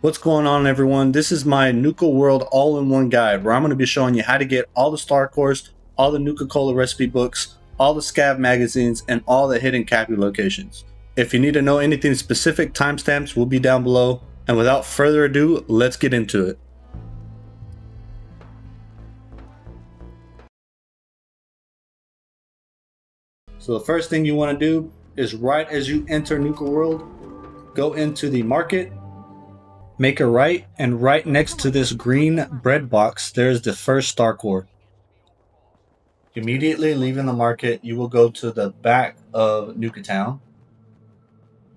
What's going on, everyone? This is my Nuka-World all-in-one guide where I'm going to be showing you how to get all the star cores, all the Nuka-Cola recipe books, all the SCAV magazines, and all the hidden Cappy locations. If you need to know anything specific, timestamps will be down below. And without further ado, let's get into it. So the first thing you want to do is right as you enter Nuka-World, go into the market. Make a right, and right next to this green bread box, there's the first star core. Immediately leaving the market, you will go to the back of Nuka-Town.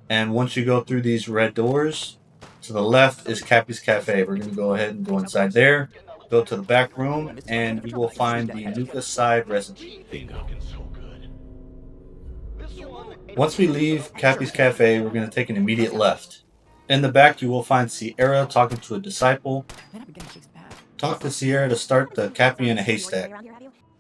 And once you go through these red doors, to the left is Cappy's Cafe. We're going to go ahead and go inside there, go to the back room, and you will find the Nuka-Cide recipe. Once we leave Cappy's Cafe, we're going to take an immediate left. In the back, you will find Sierra talking to a disciple. Talk to Sierra to start the Cappy in a haystack.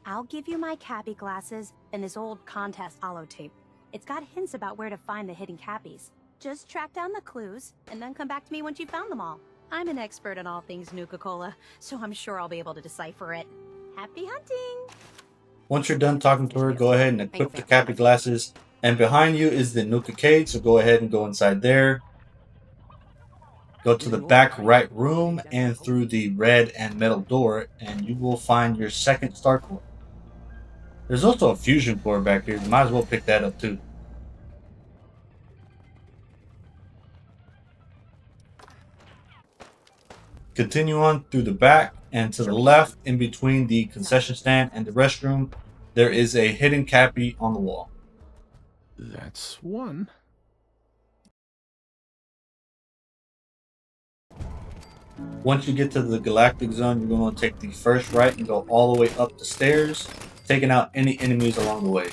I'll give you my Cappy glasses and this old contest holotape. It's got hints about where to find the hidden Cappies. Just track down the clues and then come back to me once you've found them all. I'm an expert in all things Nuka-Cola, so I'm sure I'll be able to decipher it. Happy hunting! Once you're done talking to her, go ahead and equip the Cappy glasses. And behind you is the Nuka-Cide, so go ahead and go inside there. Go to the back right room and through the red and metal door, and you will find your second star core. There's also a fusion core back here. You might as well pick that up too. Continue on through the back, and to the left, in between the concession stand and the restroom, there is a hidden Cappy on the wall. That's one. Once you get to the Galactic zone, you're going to take the first right and go all the way up the stairs, taking out any enemies along the way.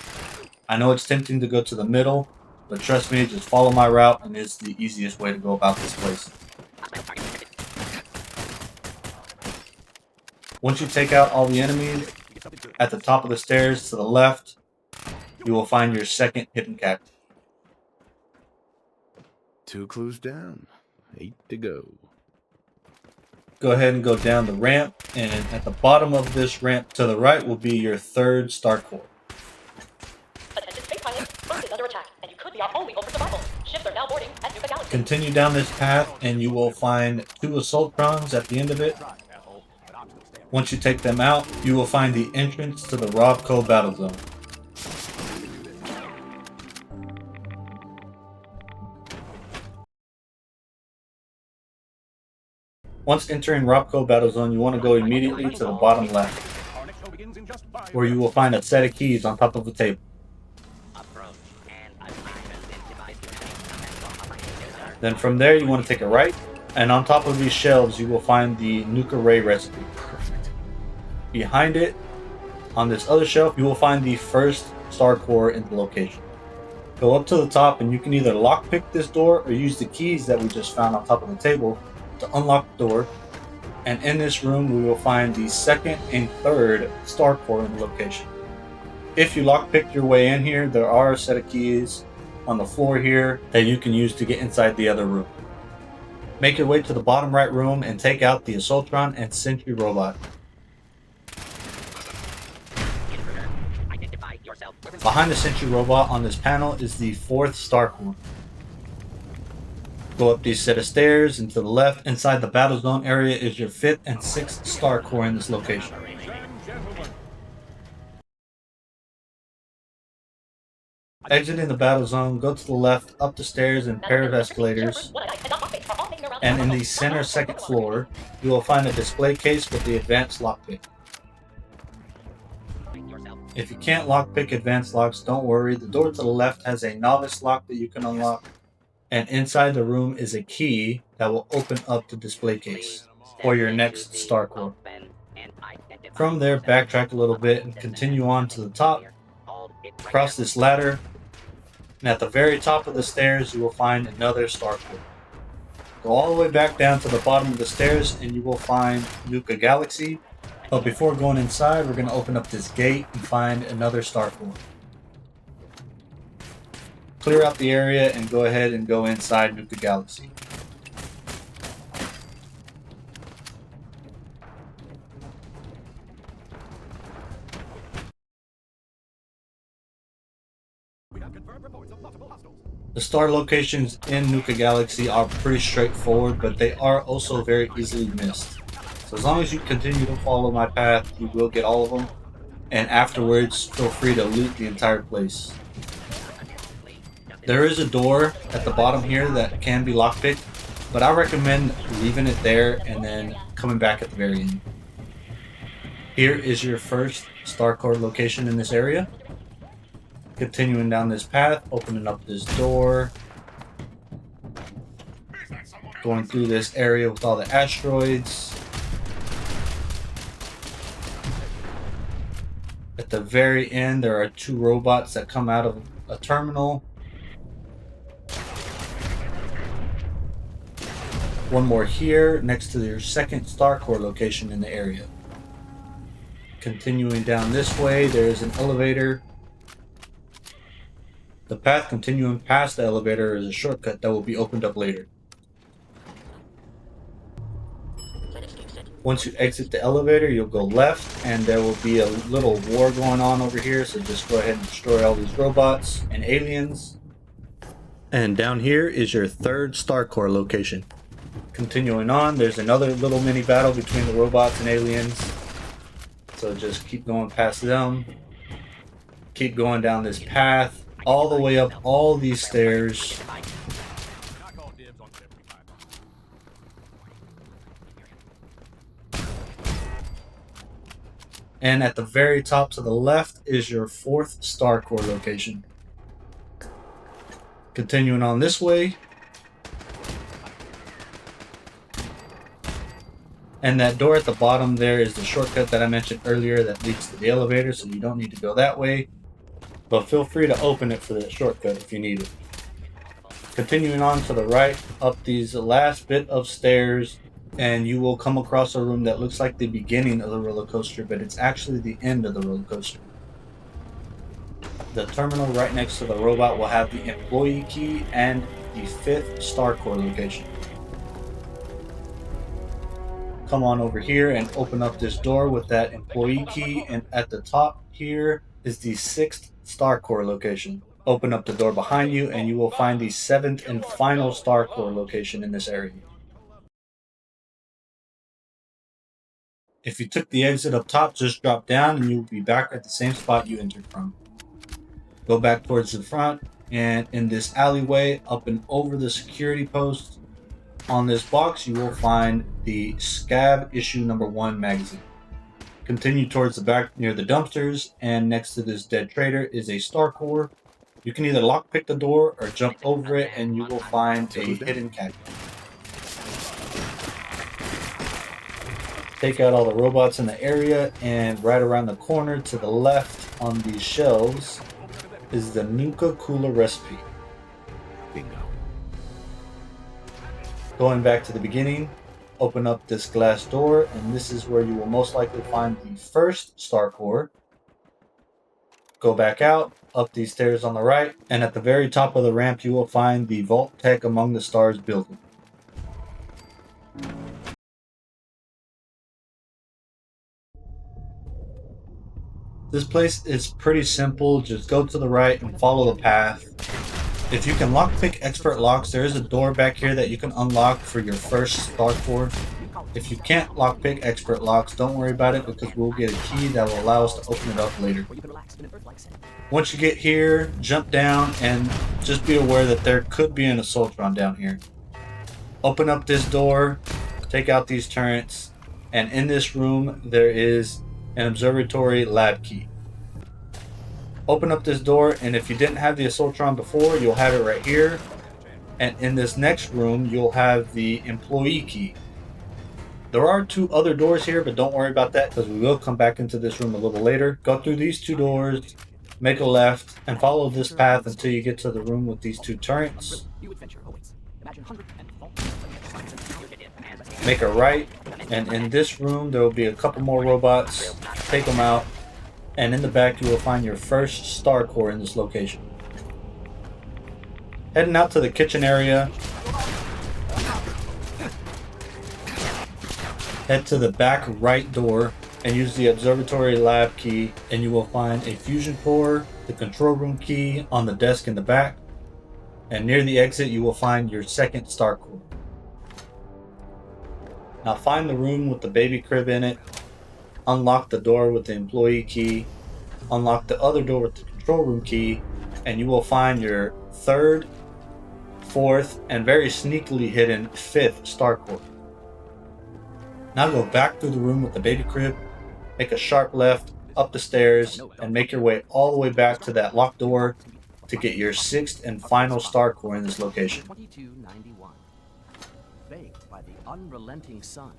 I know it's tempting to go to the middle, but trust me, just follow my route and it's the easiest way to go about this place. Once you take out all the enemies, at the top of the stairs to the left, you will find your second hidden Cappy. 2 clues down, 8 to go. Go ahead and go down the ramp, and at the bottom of this ramp to the right will be your third star core. Attention space pilot, Earth is under attack, and you could be our only hope for survival. Ships are now boarding at Nuka-Galaxy. Continue down this path, and you will find 2 Assaultrons at the end of it. Once you take them out, you will find the entrance to the RobCo Battlezone. Once entering RobCo Battlezone, you want to go immediately to the bottom left, where you will find a set of keys on top of a table. Then from there, you want to take a right, and on top of these shelves, you will find the Nuka-Ray recipe. Behind it, on this other shelf, you will find the first star core in the location. Go up to the top, and you can either lockpick this door or use the keys that we just found on top of the table to unlock the door, and in this room we will find the second and third star core in the location. If you lockpick your way in here, there are a set of keys on the floor here that you can use to get inside the other room. Make your way to the bottom right room and take out the Assaultron and Sentry robot. Behind the Sentry robot on this panel is the fourth star core. Go up these set of stairs, and to the left, inside the Battlezone area, is your 5th and 6th star core in this location. Exiting the Battlezone, go to the left, up the stairs and pair of escalators, and in the center second floor, you will find a display case with the advanced lockpick. If you can't lockpick advanced locks, don't worry, the door to the left has a novice lock that you can unlock. And inside the room is a key that will open up the display case for your next star core. From there, backtrack a little bit and continue on to the top. Cross this ladder, and at the very top of the stairs, you will find another star core. Go all the way back down to the bottom of the stairs, and you will find Nuka-Galaxy. But before going inside, we're going to open up this gate and find another star core. Clear out the area and go ahead and go inside Nuka-Galaxy. The star locations in Nuka-Galaxy are pretty straightforward, but they are also very easily missed. So as long as you continue to follow my path, you will get all of them. And afterwards, feel free to loot the entire place. There is a door at the bottom here that can be lockpicked, but I recommend leaving it there and then coming back at the very end. Here is your first star core location in this area. Continuing down this path, opening up this door. Going through this area with all the asteroids. At the very end, there are 2 robots that come out of a terminal. One more here, next to your second star core location in the area. Continuing down this way, there is an elevator. The path continuing past the elevator is a shortcut that will be opened up later. Once you exit the elevator, you'll go left, and there will be a little war going on over here, so just go ahead and destroy all these robots and aliens. And down here is your third star core location. Continuing on, there's another little mini battle between the robots and aliens. So just keep going past them. Keep going down this path, all the way up all these stairs. And at the very top to the left is your fourth star core location. Continuing on this way. And that door at the bottom there is the shortcut that I mentioned earlier that leads to the elevator, so you don't need to go that way. But feel free to open it for that shortcut if you need it. Continuing on to the right, up these last bit of stairs, and you will come across a room that looks like the beginning of the roller coaster, but it's actually the end of the roller coaster. The terminal right next to the robot will have the employee key and the 5th star core location. Come on over here and open up this door with that employee key, and at the top here is the 6th star core location. Open up the door behind you and you will find the 7th and final star core location in this area. If you took the exit up top, just drop down and you'll be back at the same spot you entered from. Go back towards the front, and in this alleyway up and over the security post, on this box you will find the SCAV issue number 1 magazine. Continue towards the back near the dumpsters, and next to this dead trader is a star core. You can either lockpick the door or jump over it and you will find a hidden Cappy. Take out all the robots in the area, and right around the corner to the left on these shelves is the Nuka-Cooler recipe. Bingo. Going back to the beginning, open up this glass door, and this is where you will most likely find the first star core. Go back out, up these stairs on the right, and at the very top of the ramp you will find the Vault Tech Among the Stars building. This place is pretty simple, just go to the right and follow the path. If you can lockpick expert locks, there is a door back here that you can unlock for your first star core. If you can't lockpick expert locks, don't worry about it because we'll get a key that will allow us to open it up later. Once you get here, jump down and just be aware that there could be an Assaultron down here. Open up this door, take out these turrets, and in this room there is an observatory lab key. Open up this door, and if you didn't have the Assaultron before, you'll have it right here. And in this next room, you'll have the employee key. There are 2 other doors here, but don't worry about that because we will come back into this room a little later. Go through these 2 doors, make a left, and follow this path until you get to the room with these 2 turrets. Make a right, and in this room there will be a couple more robots. Take them out, and in the back you will find your first star core in this location. Heading out to the kitchen area. Head to the back right door, and use the observatory lab key, and you will find a fusion core, the control room key on the desk in the back, and near the exit you will find your second star core. Now find the room with the baby crib in it, unlock the door with the employee key, unlock the other door with the control room key, and you will find your third, fourth, and very sneakily hidden fifth star core. Now go back through the room with the baby crib, make a sharp left up the stairs, and make your way all the way back to that locked door to get your sixth and final star core in this location. 2291. Baked by the unrelenting sun.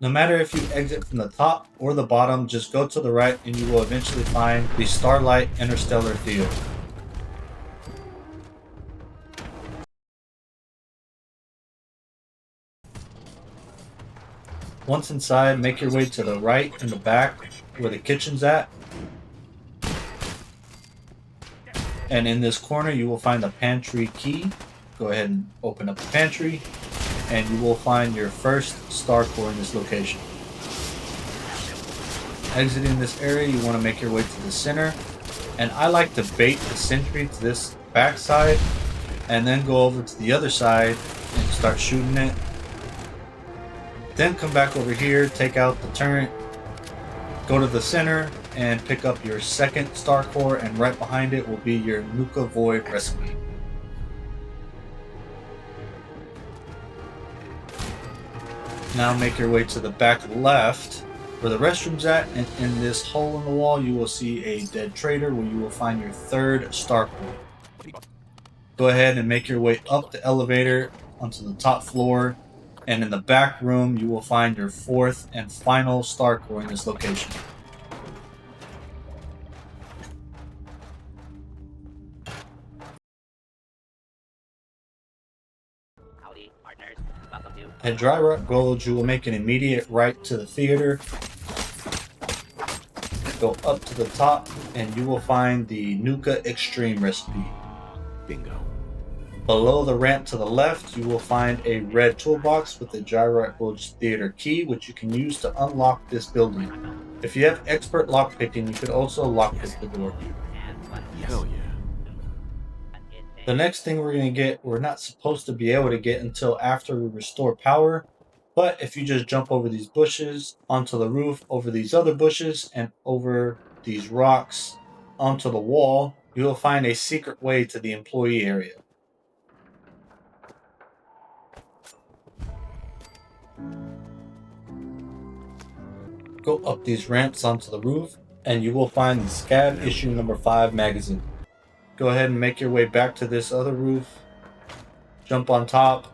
No matter if you exit from the top or the bottom, just go to the right and you will eventually find the Starlight Interstellar Theater. Once inside, make your way to the right in the back where the kitchen's at. And in this corner you will find the pantry key. Go ahead and open up the pantry and you will find your first star core in this location. Exiting this area, you want to make your way to the center, and I like to bait the sentry to this back side and then go over to the other side and start shooting it. Then come back over here, take out the turret, go to the center and pick up your second star core, and right behind it will be your Nuka-Void recipe. Now make your way to the back left where the restroom's at, and in this hole in the wall you will see a dead trader where you will find your third star core. Go ahead and make your way up the elevator onto the top floor, and in the back room you will find your fourth and final star core in this location. Howdy, partners. Welcome to At Dry Rock Gulch, you will make an immediate right to the theater. Go up to the top and you will find the Nuka-Xtreme recipe. Bingo. Below the ramp to the left, you will find a red toolbox with the Dry Rock Gulch Theater key, which you can use to unlock this building. If you have expert lockpicking, you could also lockpick the door. Hell yeah. The next thing we're going to get, we're not supposed to be able to get until after we restore power, but if you just jump over these bushes, onto the roof, over these other bushes, and over these rocks, onto the wall, you will find a secret way to the employee area. Go up these ramps onto the roof, and you will find the SCAV issue number 5 magazine. Go ahead and make your way back to this other roof, jump on top,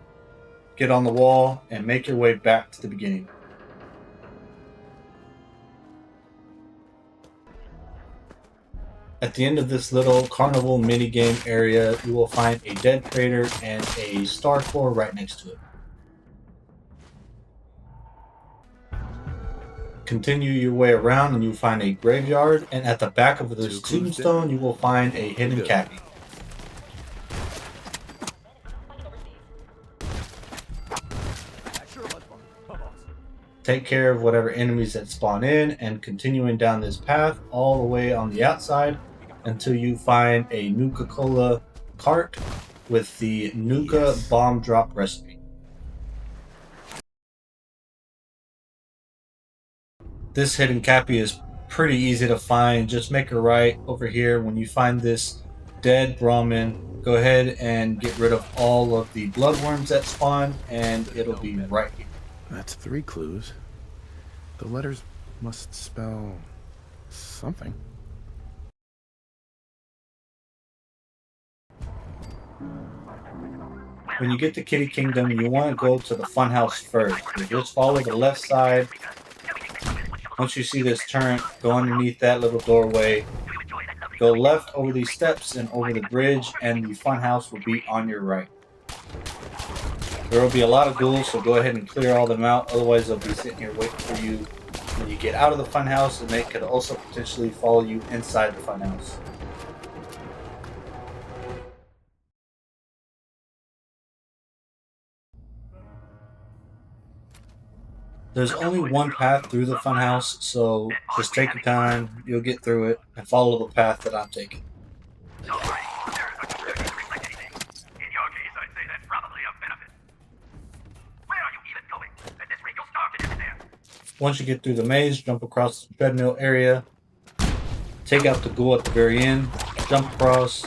get on the wall, and make your way back to the beginning. At the end of this little carnival minigame area, you will find a dead trader and a star core right next to it. Continue your way around and you'll find a graveyard, and at the back of this tombstone you will find a hidden Cappy. Take care of whatever enemies that spawn in, and continuing down this path all the way on the outside until you find a Nuka-Cola cart with the Nuka-Bombdrop recipe. This hidden Cappy is pretty easy to find. Just make a right over here. When you find this dead Brahmin, go ahead and get rid of all of the bloodworms that spawn, and it'll be right here. That's 3 clues. The letters must spell something. When you get to Kiddie Kingdom, you want to go to the funhouse first. So just follow the left side. Once you see this turret, go underneath that little doorway. Go left over these steps and over the bridge, and the funhouse will be on your right. There will be a lot of ghouls, so go ahead and clear all them out. Otherwise, they'll be sitting here waiting for you when you get out of the funhouse, and they could also potentially follow you inside the funhouse. There's only one path through the funhouse, so just take your time, you'll get through it, and follow the path that I'm taking. Don't worry, there's no need to reflect anything. In your case, I'd say that's probably a benefit. Where are you even going? At this rate, you'll starve to death in there. Once you get through the maze, jump across the treadmill area, take out the ghoul at the very end, jump across,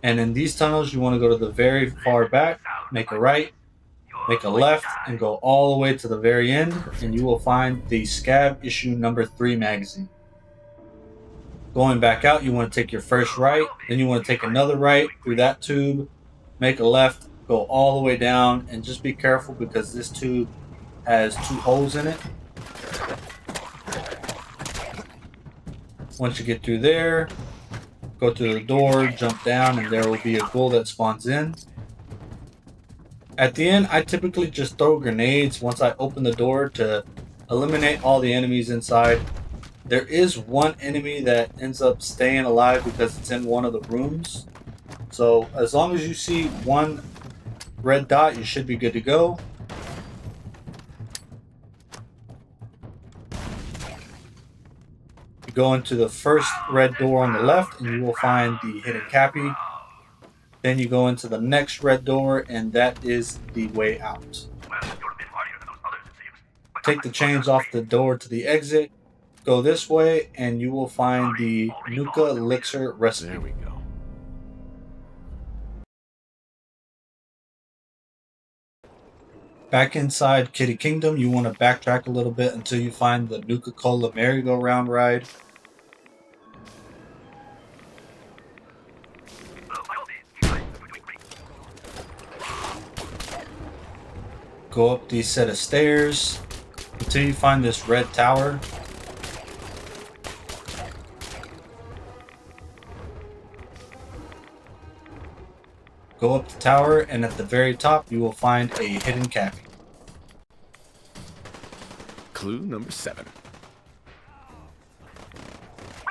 and in these tunnels you want to go to the very far back, make a right, make a left, and go all the way to the very end, and you will find the SCAV issue number 3 magazine. Going back out, you want to take your first right, then you want to take another right through that tube, make a left, go all the way down, and just be careful because this tube has 2 holes in it. Once you get through there, go to the door, jump down, and there will be a ghoul that spawns in. At the end, I typically just throw grenades once I open the door to eliminate all the enemies inside. There is one enemy that ends up staying alive because it's in one of the rooms. So as long as you see one red dot, you should be good to go. You go into the first red door on the left and you will find the hidden Cappy. Then you go into the next red door and that is the way out. Take the chains off the door to the exit. Go this way and you will find the Nuka-Lixir recipe. There we go. Back inside Kiddie Kingdom, you want to backtrack a little bit until you find the Nuka-Cola merry-go-round ride. Go up these set of stairs until you find this red tower. Go up the tower and at the very top you will find a hidden Cappy. Clue number 7.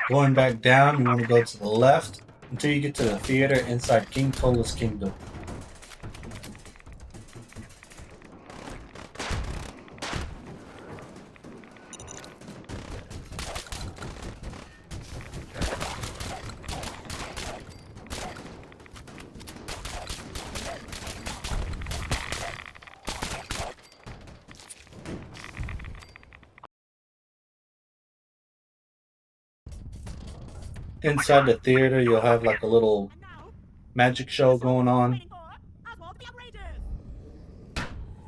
Going back down, you want to go to the left until you get to the theater inside King Cola's kingdom. Inside the theater, you'll have like a little magic show going on.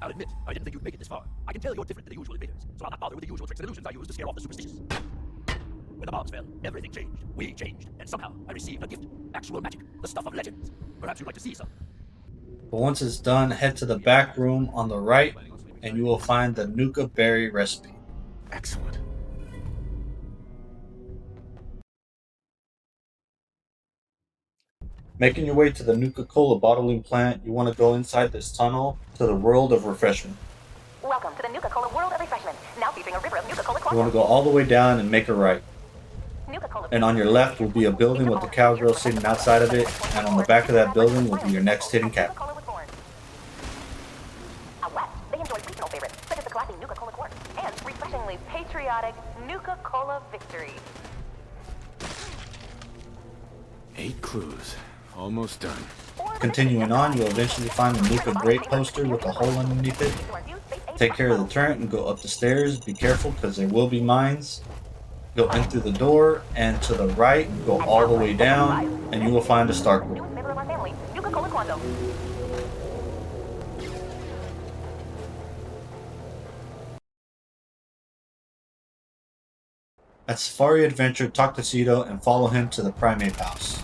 I'll admit, I didn't think you'd make it this far. I can tell you're different than the usual invaders, so I'll not bother with the usual tricks and illusions I use to scare off the superstitious. When the bombs fell, everything changed. We changed, and somehow I received a gift. Actual magic, the stuff of legends. Perhaps you'd like to see some. But once it's done, head to the back room on the right, and you will find the Nuka-Berry recipe. Excellent. Making your way to the Nuka-Cola bottling plant, you want to go inside this tunnel to the world of refreshment. Welcome to the Nuka-Cola World of Refreshment, now featuring a river of Nuka-Cola You want to go all the way down and make a right. Nuka-Cola. And on your left will be a building with a cowgirl sitting outside of it, and on the back of that building will be your next hidden Cap. Nuka-Cola was born. Out west, they enjoy regional favorites, such as the classic Nuka-Cola Quart, and refreshingly patriotic Nuka-Cola Victory. 8 clues. Almost done. Continuing on, you'll eventually find the Nuka-Ray poster with a hole underneath it. Take care of the turret and go up the stairs. Be careful because there will be mines. Go in through the door and to the right, go all the way down, and you will find a star group. Newest member of our family, Nuka-Cola Quando. At Safari Adventure, talk to Cito and follow him to the Primate House.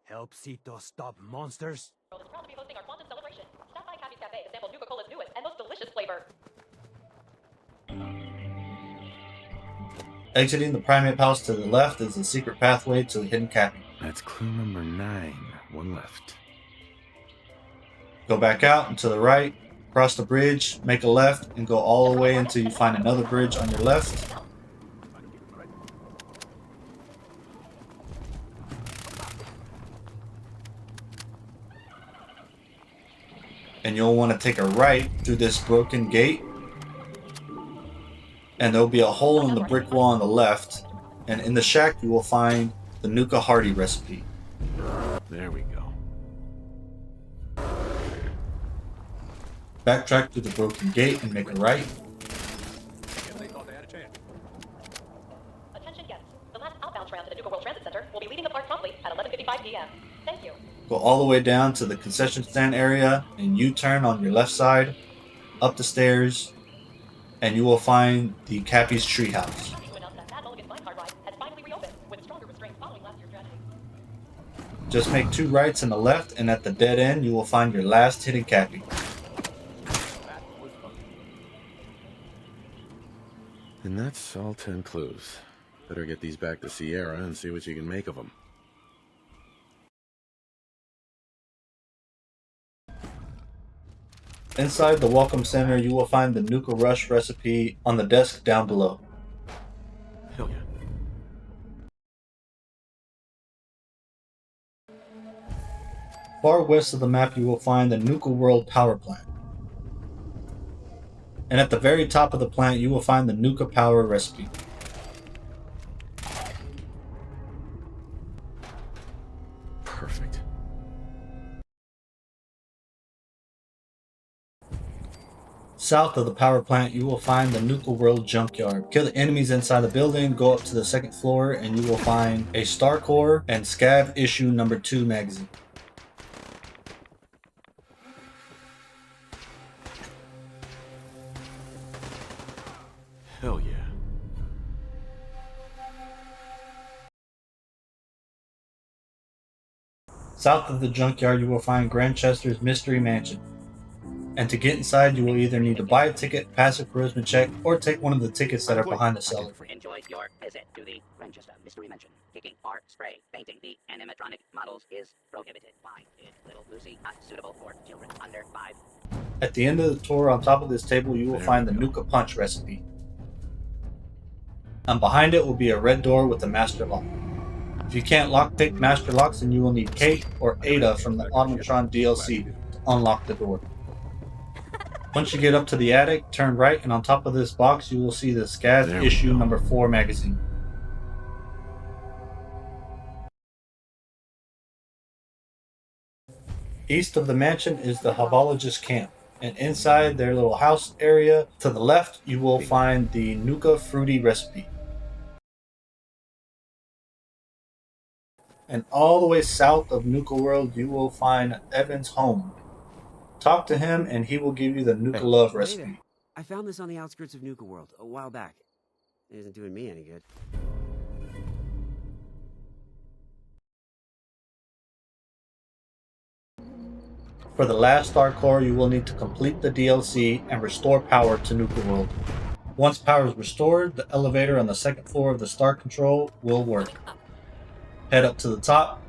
Help Cito stop monsters. Is proud to be hosting our Quantum celebration. Stop by Cappy's Cafe to sample Nuka-Cola's newest and most delicious flavor. Exiting the Primate House to the left is the secret pathway to the hidden Cappy. That's clue number 9. One left. Go back out and to the right, cross the bridge, make a left, and go all the way until you find another bridge on your left. and you'll want to take a right through this broken gate, and there'll be a hole in the brick wall on the left, and in the shack you will find the Nuka-Hearty recipe. There we go. Backtrack through the broken gate and make a right. Attention guests. The last outbound tram to the Nuka-World Transit Center will be leaving the park promptly at 11:55 p.m. Thank you. Go all the way down to the concession stand area and U-turn on your left side, up the stairs, and you will find the Cappy's treehouse. To announce that Bad Mulligan's minecart ride has finally reopened with stronger restraints following last year's tragedy. Just make 2 rights and a left, and at the dead end you will find your last hidden Cappy. And that's all 10 clues. Better get these back to Sierra and see what you can make of them. Inside the Welcome Center, you will find the Nuka-Rush recipe on the desk down below. Hell yeah. Far west of the map, you will find the Nuka-World power plant. And at the very top of the plant, you will find the Nuka-Power recipe. Perfect. South of the power plant, you will find the Nuka-World Junkyard. Kill the enemies inside the building, go up to the 2nd floor, and you will find a Star Core and SCAV issue number 2 magazine. Hell yeah. South of the junkyard, you will find Grandchester's Mystery Mansion. And to get inside, you will either need to buy a ticket, pass a charisma check, or take one of the tickets that are behind the cellar. Enjoy your visit to the Grandchester Mystery Mansion. Kicking or spray painting the animatronic models is prohibited. Find it, Little Lucy, not suitable for children under 5. At the end of the tour, on top of this table, you will find the Nuka-Punch recipe. And behind it will be a red door with a master lock. If you can't lockpick master locks, then you will need Kate or Ada from the Automatron DLC to unlock the door. Once you get up to the attic, turn right, and on top of this box you will see the SCAV issue number 4 magazine. East of the mansion is the Habologist camp, and inside their little house area to the left you will find the Nuka-Frutti recipe. And all the way south of Nuka-World you will find Evan's home. Talk to him and he will give you the Nuka-Love recipe. I found this on the outskirts of Nuka-World a while back. It isn't doing me any good. For the last Star Core, you will need to complete the DLC and restore power to Nuka-World. Once power is restored, the elevator on the 2nd floor of the Star Control will work. Head up to the top,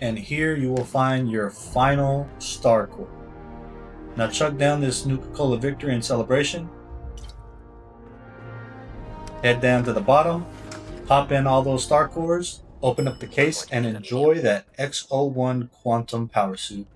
and here you will find your final Star Core. Now chug down this Nuka-Cola victory and celebration. Head down to the bottom, pop in all those Star Cores, open up the case, and enjoy that X01 Quantum Power Suit.